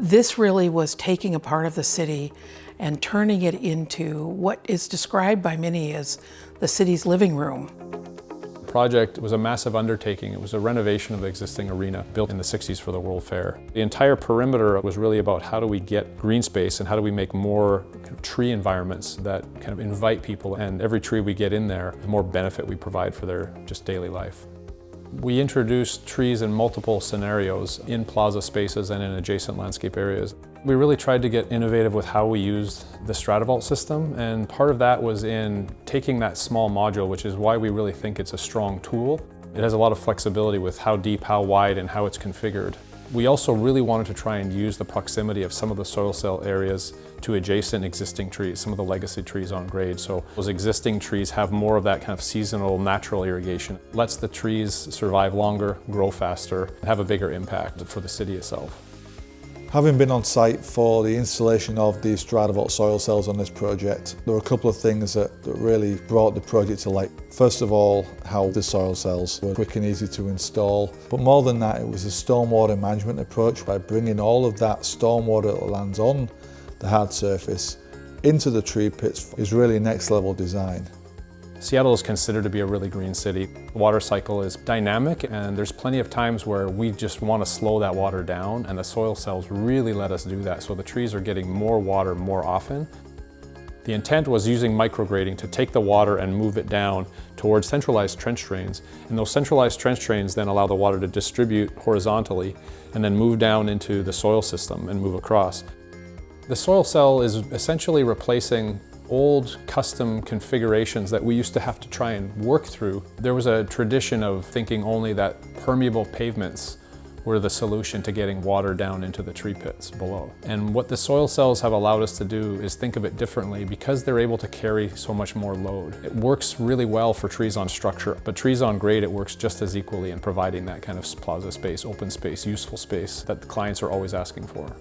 This really was taking a part of the city and turning it into what is described by many as the city's living room. The project was a massive undertaking. It was a renovation of the existing arena built in the 60s for the World Fair. The entire perimeter was really about how do we get green space and how do we make more tree environments that kind of invite people, and every tree we get in there, the more benefit we provide for their just daily life. We introduced trees in multiple scenarios in plaza spaces and in adjacent landscape areas. We really tried to get innovative with how we used the Stratavault system, and part of that was in taking that small module, which is why we really think it's a strong tool. It has a lot of flexibility with how deep, how wide, and how it's configured. We also really wanted to try and use the proximity of some of the soil cell areas to adjacent existing trees, some of the legacy trees on grade. So those existing trees have more of that kind of seasonal natural irrigation. It lets the trees survive longer, grow faster, and have a bigger impact for the city itself. Having been on site for the installation of the Stratavault soil cells on this project, there were a couple of things that really brought the project to light. First of all, how the soil cells were quick and easy to install. But more than that, it was a stormwater management approach by bringing all of that stormwater that lands on the hard surface into the tree pits is really next level design. Seattle is considered to be a really green city. The water cycle is dynamic, and there's plenty of times where we just want to slow that water down, and the soil cells really let us do that, so the trees are getting more water more often. The intent was using micrograding to take the water and move it down towards centralized trench drains, and those centralized trench drains then allow the water to distribute horizontally and then move down into the soil system and move across. The soil cell is essentially replacing old custom configurations that we used to have to try and work through. There was a tradition of thinking only that permeable pavements were the solution to getting water down into the tree pits below. And what the soil cells have allowed us to do is think of it differently because they're able to carry so much more load. It works really well for trees on structure, but trees on grade, it works just as equally in providing that kind of plaza space, open space, useful space that the clients are always asking for.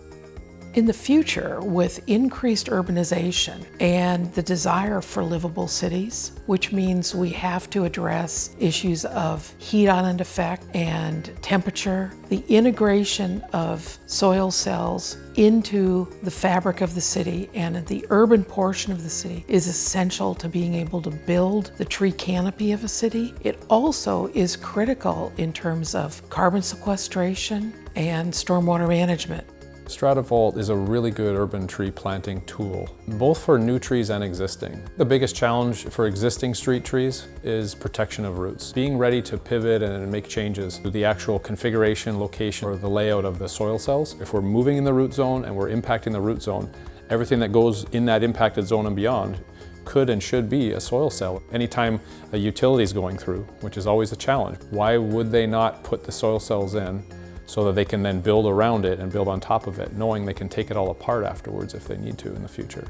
In the future, with increased urbanization and the desire for livable cities, which means we have to address issues of heat island effect and temperature, the integration of soil cells into the fabric of the city and the urban portion of the city is essential to being able to build the tree canopy of a city. It also is critical in terms of carbon sequestration and stormwater management. Stratavault is a really good urban tree planting tool, both for new trees and existing. The biggest challenge for existing street trees is protection of roots. Being ready to pivot and make changes to the actual configuration, location, or the layout of the soil cells. If we're moving in the root zone and we're impacting the root zone, everything that goes in that impacted zone and beyond could and should be a soil cell. Anytime a utility is going through, which is always a challenge, why would they not put the soil cells in so that they can then build around it and build on top of it, knowing they can take it all apart afterwards if they need to in the future.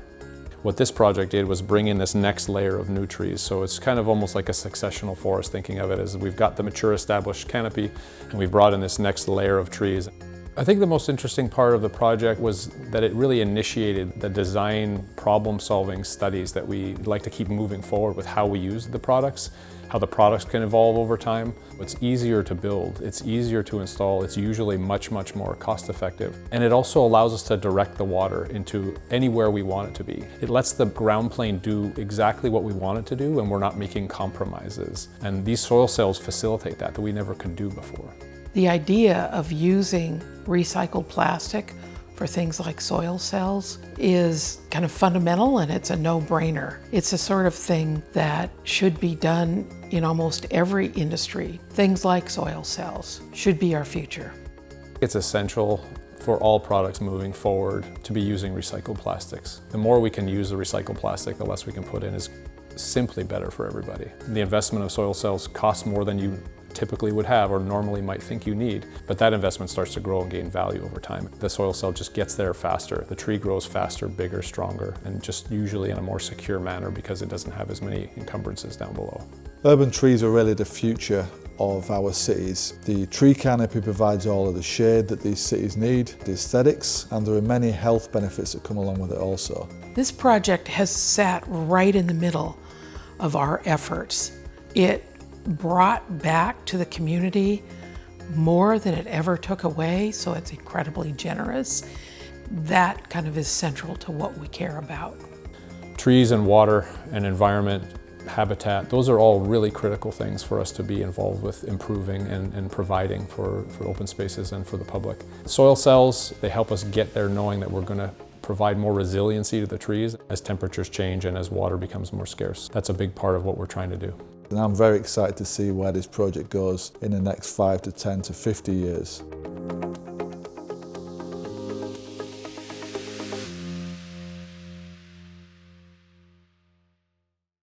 What this project did was bring in this next layer of new trees, so it's kind of almost like a successional forest, thinking of it as we've got the mature established canopy and we've brought in this next layer of trees. I think the most interesting part of the project was that it really initiated the design problem-solving studies that we like to keep moving forward with how we use the products, how the products can evolve over time. It's easier to build, it's easier to install, it's usually much more cost-effective. And it also allows us to direct the water into anywhere we want it to be. It lets the ground plane do exactly what we want it to do, and we're not making compromises. And these soil cells facilitate that we never could do before. The idea of using recycled plastic for things like soil cells is kind of fundamental, and it's a no-brainer. It's the sort of thing that should be done in almost every industry. Things like soil cells should be our future. It's essential for all products moving forward to be using recycled plastics. The more we can use the recycled plastic, the less we can put in is simply better for everybody. The investment of soil cells costs more than you typically would have or normally might think you need, but that investment starts to grow and gain value over time. The soil cell just gets there faster. The tree grows faster, bigger, stronger, and just usually in a more secure manner because it doesn't have as many encumbrances down below. Urban trees are really the future of our cities. The tree canopy provides all of the shade that these cities need, the aesthetics, and there are many health benefits that come along with it also. This project has sat right in the middle of our efforts. It brought back to the community more than it ever took away, so it's incredibly generous. that kind of is central to what we care about. Trees and water and environment, habitat, those are all really critical things for us to be involved with improving and providing for open spaces and for the public. Soil cells, they help us get there knowing that we're going to provide more resiliency to the trees as temperatures change and as water becomes more scarce. That's a big part of what we're trying to do. And I'm very excited to see where this project goes in the next 5 to 10 to 50 years.